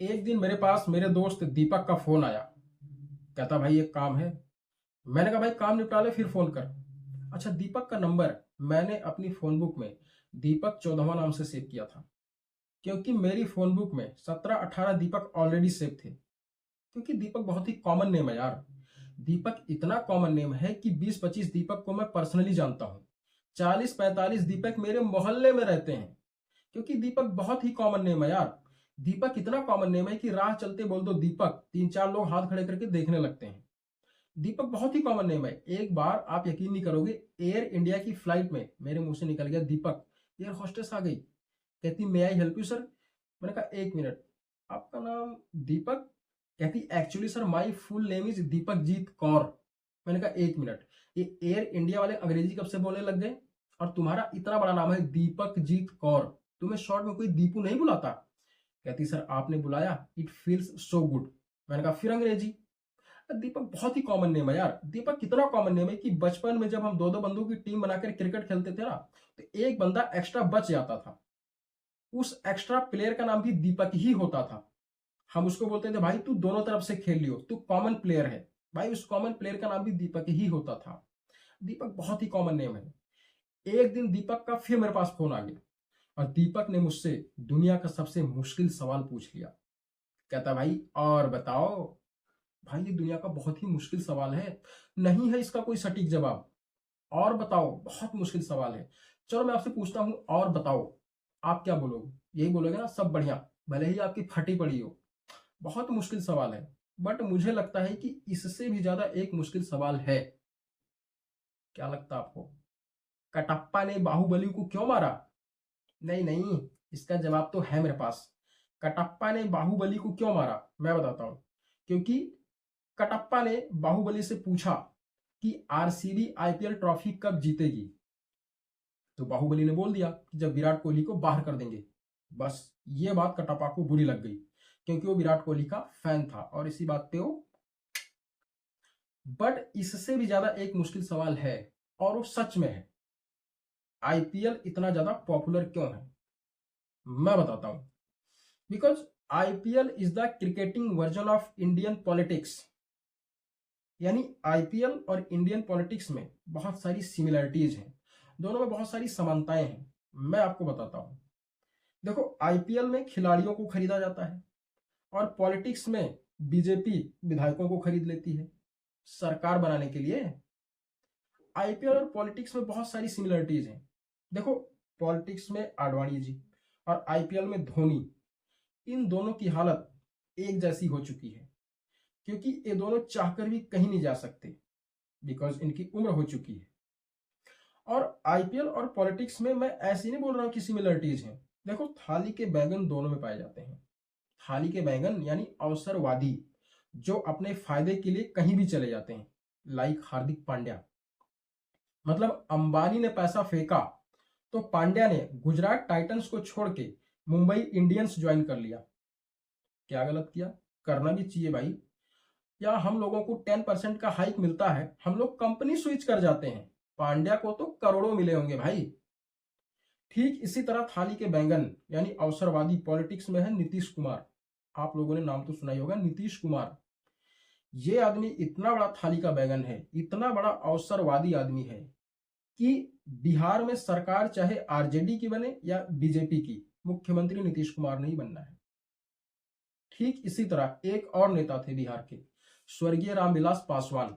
एक दिन मेरे पास मेरे दोस्त दीपक का फोन आया। कहता भाई एक काम है। मैंने कहा भाई काम निपटा ले फिर फोन कर। अच्छा, दीपक का नंबर मैंने अपनी फोन बुक में दीपक 14वां नाम से सेव किया था, क्योंकि मेरी फोन बुक में 17-18 दीपक ऑलरेडी सेव थे। क्योंकि दीपक बहुत ही कॉमन नेम है यार। दीपक इतना कॉमन नेम है कि 20-25 दीपक को मैं पर्सनली जानता हूँ। 40-45 दीपक मेरे मोहल्ले में रहते हैं। क्योंकि दीपक बहुत ही कॉमन नेम है यार। दीपक इतना कॉमन नेम है कि राह चलते बोल दो दीपक, 3-4 लोग हाथ खड़े करके देखने लगते हैं। दीपक बहुत ही कॉमन नेम है। एक बार आप यकीन नहीं करोगे, एयर इंडिया की फ्लाइट में मेरे मुंह से निकल गया दीपक। एयर होस्टेस आ गई, कहती may I help you sir. मैंने कहा एक मिनट, आपका नाम दीपक? कहती actually sir my full name is Deepak Jeet Kaur. मैंने कहा एक मिनट, ये एयर इंडिया वाले अंग्रेजी कब से बोलने लग गए? और तुम्हारा इतना बड़ा नाम है दीपक जीत कौर, तुम्हें शॉर्ट में कोई दीपू नहीं बुलाता? कहती सर आपने बुलाया, इट फील्स सो गुड। मैंने कहा फिर अंग्रेजी। दीपक बहुत ही कॉमन नेम है यार। दीपक कितना कॉमन नेम है कि बचपन में जब हम दो दो बंदों की टीम बनाकर क्रिकेट खेलते थे ना, तो एक बंदा एक्स्ट्रा बच जाता था। उस एक्स्ट्रा प्लेयर का नाम भी दीपक ही होता था। हम उसको बोलते थे भाई तू दोनों तरफ से खेल लियो, तू कॉमन प्लेयर है। भाई उस कॉमन प्लेयर का नाम भी दीपक ही होता था। दीपक बहुत ही कॉमन नेम है। एक दिन दीपक का फिर मेरे पास फोन आ गया, और दीपक ने मुझसे दुनिया का सबसे मुश्किल सवाल पूछ लिया। कहता भाई और बताओ। भाई ये दुनिया का बहुत ही मुश्किल सवाल है, नहीं है इसका कोई सटीक जवाब। और बताओ, बहुत मुश्किल सवाल है। चलो मैं आपसे पूछता हूं, और बताओ। आप क्या बोलोगे? यही बोलोगे ना, सब बढ़िया, भले ही आपकी फटी पड़ी हो। बहुत मुश्किल सवाल है, बट मुझे लगता है कि इससे भी ज्यादा एक मुश्किल सवाल है। क्या लगता है आपको? कटप्पा ने बाहुबली को क्यों मारा? नहीं नहीं, इसका जवाब तो है मेरे पास। कटप्पा ने बाहुबली को क्यों मारा मैं बताता हूं। क्योंकि कटप्पा ने बाहुबली से पूछा कि आरसीबी आईपीएल ट्रॉफी कब जीतेगी। तो बाहुबली ने बोल दिया कि जब विराट कोहली को बाहर कर देंगे। बस ये बात कटप्पा को बुरी लग गई, क्योंकि वो विराट कोहली का फैन था और इसी बात पे वो। बट इससे भी ज्यादा एक मुश्किल सवाल है, और वो सच में है। आईपीएल इतना ज्यादा पॉपुलर क्यों है? मैं बताता हूं। Because IPL is the cricketing version of Indian politics. यानी आईपीएल और इंडियन पॉलिटिक्स में बहुत सारी सिमिलरिटीज हैं, दोनों में बहुत सारी समानताएं हैं। मैं आपको बताता हूं। देखो, आईपीएल में खिलाड़ियों को खरीदा जाता है, और पॉलिटिक्स में बीजेपी विधायकों को खरीद लेती है सरकार बनाने के लिए। आईपीएल और पॉलिटिक्स में बहुत सारी सिमिलरिटीज हैं। देखो, पॉलिटिक्स में आडवाणी जी और आईपीएल में धोनी, इन दोनों की हालत एक जैसी हो चुकी है, क्योंकि ये दोनों चाहकर भी कहीं नहीं जा सकते, बिकॉज इनकी उम्र हो चुकी है। और आईपीएल और पॉलिटिक्स में मैं ऐसे नहीं बोल रहा हूं कि सिमिलरिटीज हैं। देखो, थाली के बैंगन दोनों में पाए जाते हैं। थाली के बैंगन यानी अवसरवादी, जो अपने फायदे के लिए कहीं भी चले जाते हैं, लाइक हार्दिक पांड्या। मतलब अंबानी ने पैसा फेंका तो पांड्या ने गुजरात टाइटंस को छोड़ के मुंबई इंडियंस ज्वाइन कर लिया। क्या गलत किया? करना भी चाहिए भाई। या हम लोगों को 10% का हाइक मिलता है, हम लोग कंपनी स्विच कर जाते हैं। पांड्या को तो करोड़ों मिले होंगे भाई। ठीक इसी तरह थाली के बैंगन यानी अवसरवादी पॉलिटिक्स में है नीतीश कुमार। आप लोगों ने नाम तो सुना ही होगा, नीतीश कुमार। ये आदमी इतना बड़ा थाली का बैंगन है, इतना बड़ा अवसरवादी आदमी है कि बिहार में सरकार चाहे आरजेडी की बने या बीजेपी की, मुख्यमंत्री नीतीश कुमार नहीं बनना है। ठीक इसी तरह एक और नेता थे बिहार के, स्वर्गीय रामविलास पासवान।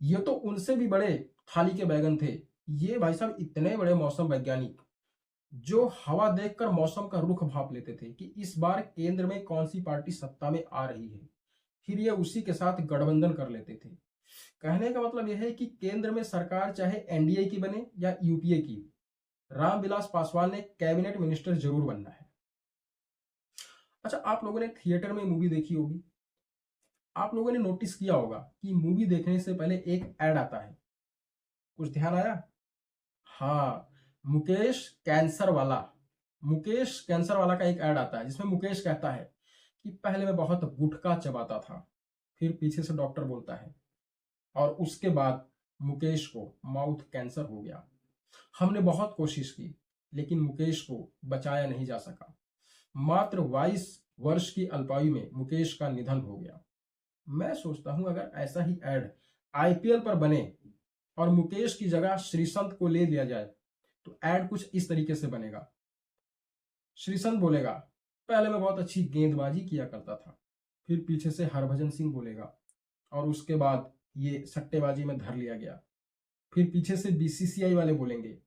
ये तो उनसे भी बड़े थाली के बैगन थे। ये भाई साहब इतने बड़े मौसम वैज्ञानिक, जो हवा देखकर मौसम का रुख भाप लेते थे कि इस बार केंद्र में कौन सी पार्टी सत्ता में आ रही है, फिर ये उसी के साथ गठबंधन कर लेते थे। कहने का मतलब यह है कि केंद्र में सरकार चाहे एनडीए की बने या यूपीए की, रामविलास पासवान ने कैबिनेट मिनिस्टर जरूर बनना है। अच्छा, आप लोगों ने थिएटर में मूवी देखी होगी। आप लोगों ने नोटिस किया होगा कि मूवी देखने से पहले एक ऐड आता है। कुछ ध्यान आया? हाँ, मुकेश कैंसर वाला। मुकेश कैंसर वाला का एक ऐड आता है, जिसमें मुकेश कहता है कि पहले मैं बहुत गुटखा चबाता था। फिर पीछे से डॉक्टर बोलता है, और उसके बाद मुकेश को माउथ कैंसर हो गया। हमने बहुत कोशिश की, लेकिन मुकेश को बचाया नहीं जा सका। मात्र 22 वर्ष की अल्पायु में मुकेश का निधन हो गया। मैं सोचता हूं अगर ऐसा ही एड आईपीएल पर बने और मुकेश की जगह श्रीसंत को ले लिया जाए तो एड कुछ इस तरीके से बनेगा। श्रीसंत बोलेगा, पहले मैं बहुत अच्छी गेंदबाजी किया करता था, फिर पीछे से हरभजन सिंह बोलेगा और उसके बाद ये सट्टेबाजी में धर लिया गया। फिर पीछे से बीसीसीआई वाले बोलेंगे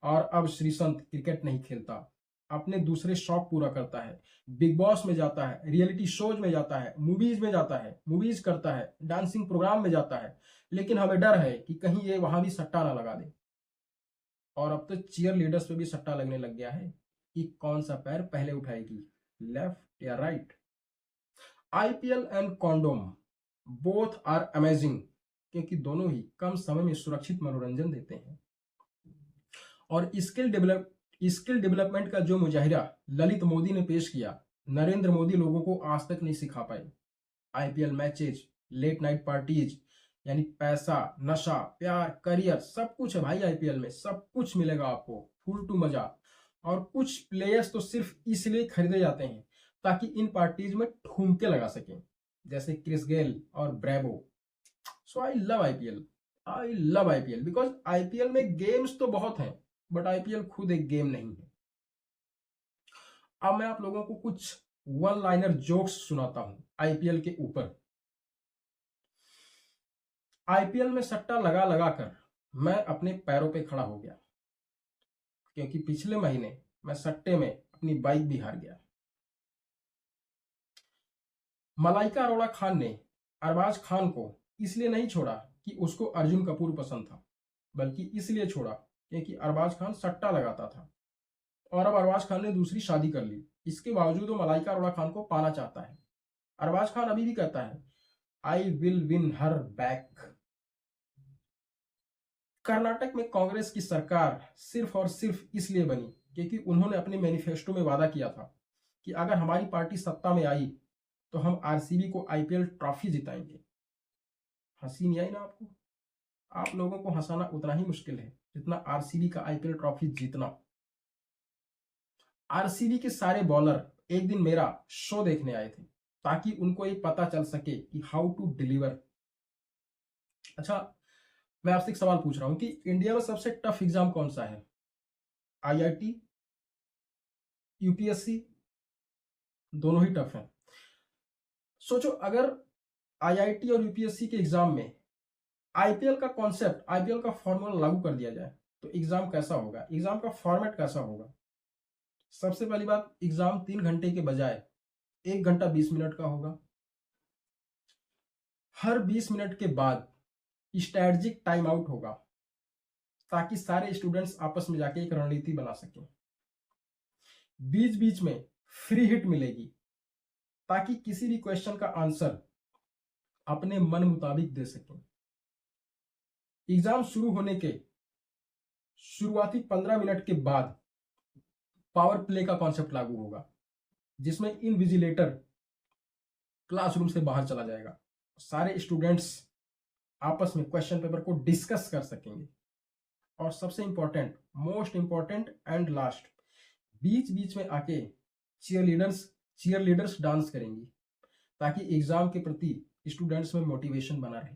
और अब श्रीसंत क्रिकेट नहीं खेलता, अपने दूसरे शौक पूरा करता है, बिग बॉस में जाता है, रियलिटी शोज में जाता है, मूवीज में जाता है, मूवीज करता है, डांसिंग प्रोग्राम में जाता है, लेकिन हमें डर है कि कहीं ये वहां भी सट्टा ना लगा दे। और अब तो चीयर लीडर्स पे भी सट्टा लगने लग गया है कि कौन सा पैर पहले उठाएगी, लेफ्ट या right. IPL and condom both are amazing, क्योंकि दोनों ही कम समय में सुरक्षित मनोरंजन देते हैं। और स्किल डेवलपमेंट का जो मुजाहिरा ललित मोदी ने पेश किया, नरेंद्र मोदी लोगों को आज तक नहीं सिखा पाए। IPL matches, late night parties, यानी पैसा, नशा, प्यार, करियर, सब कुछ है भाई। आईपीएल में सब कुछ मिलेगा आपको, फुल टू मजा। और कुछ प्लेयर्स तो सिर्फ इसलिए खरीदे जाते हैं ताकि इन पार्टीज में ठुमके लगा सकें, जैसे क्रिस गेल और Bravo. So I love IPL, I love IPL because IPL में गेम्स तो बहुत हैं, बट आईपीएल खुद एक गेम नहीं है। अब मैं आप लोगों को कुछ वन लाइनर जोक्स सुनाता हूं आईपीएल के ऊपर। आईपीएल में सट्टा लगा लगा कर मैं अपने पैरों पे खड़ा हो गया, क्योंकि पिछले महीने मैं सट्टे में अपनी बाइक भी हार गया। मलाइका अरोड़ा खान ने अरबाज खान को इसलिए नहीं छोड़ा कि उसको अर्जुन कपूर पसंद था, बल्कि इसलिए छोड़ा क्योंकि अरबाज खान सट्टा लगाता था। और अब अरबाज खान ने दूसरी शादी कर ली, इसके बावजूद वो मलाइका अरोड़ा खान को पाना चाहता है। अरबाज खान अभी भी कहता है, I will win her back. Karnataka में कांग्रेस की सरकार सिर्फ और सिर्फ इसलिए बनी क्योंकि उन्होंने अपने मैनिफेस्टो में वादा किया था कि अगर हमारी पार्टी सत्ता में आई तो हम आरसीबी को आईपीएल ट्रॉफी जिताएंगे। हंसी नहीं आई ना आपको? आप लोगों को हंसाना उतना ही मुश्किल है जितना आरसीबी का आईपीएल ट्रॉफी जीतना। आरसीबी के सारे बॉलर एक दिन मेरा शो देखने आए थे ताकि उनको ये पता चल सके कि हाउ टू डिलीवर। अच्छा, मैं आपसे एक सवाल पूछ रहा हूं कि इंडिया में सबसे टफ एग्जाम कौन सा है? IIT, UPSC? दोनों ही टफ हैं। सोचो अगर आईआईटी और यूपीएससी के एग्जाम में आईपीएल का कॉन्सेप्ट, आईपीएल का फॉर्मूला लागू कर दिया जाए तो एग्जाम कैसा होगा, एग्जाम का फॉर्मेट कैसा होगा? सबसे पहली बात, एग्जाम 3 घंटे के बजाय 1 घंटा 20 मिनट का होगा। हर 20 मिनट के बाद स्ट्रेटजिक टाइम आउट होगा ताकि सारे स्टूडेंट्स आपस में जाके एक रणनीति बना सकें। बीच बीच में फ्री हिट मिलेगी ताकि किसी भी क्वेश्चन का आंसर अपने मन मुताबिक दे सकें। एग्जाम शुरू होने के शुरुआती 15 मिनट के बाद पावर प्ले का कॉन्सेप्ट लागू होगा, जिसमें इनविजिलेटर क्लासरूम से बाहर चला जाएगा, सारे स्टूडेंट्स आपस में क्वेश्चन पेपर को डिस्कस कर सकेंगे। और सबसे important, most important and last, बीच बीच में आके चीयर लीडर्स डांस करेंगी ताकि एग्जाम के प्रति स्टूडेंट्स में मोटिवेशन बना रहे।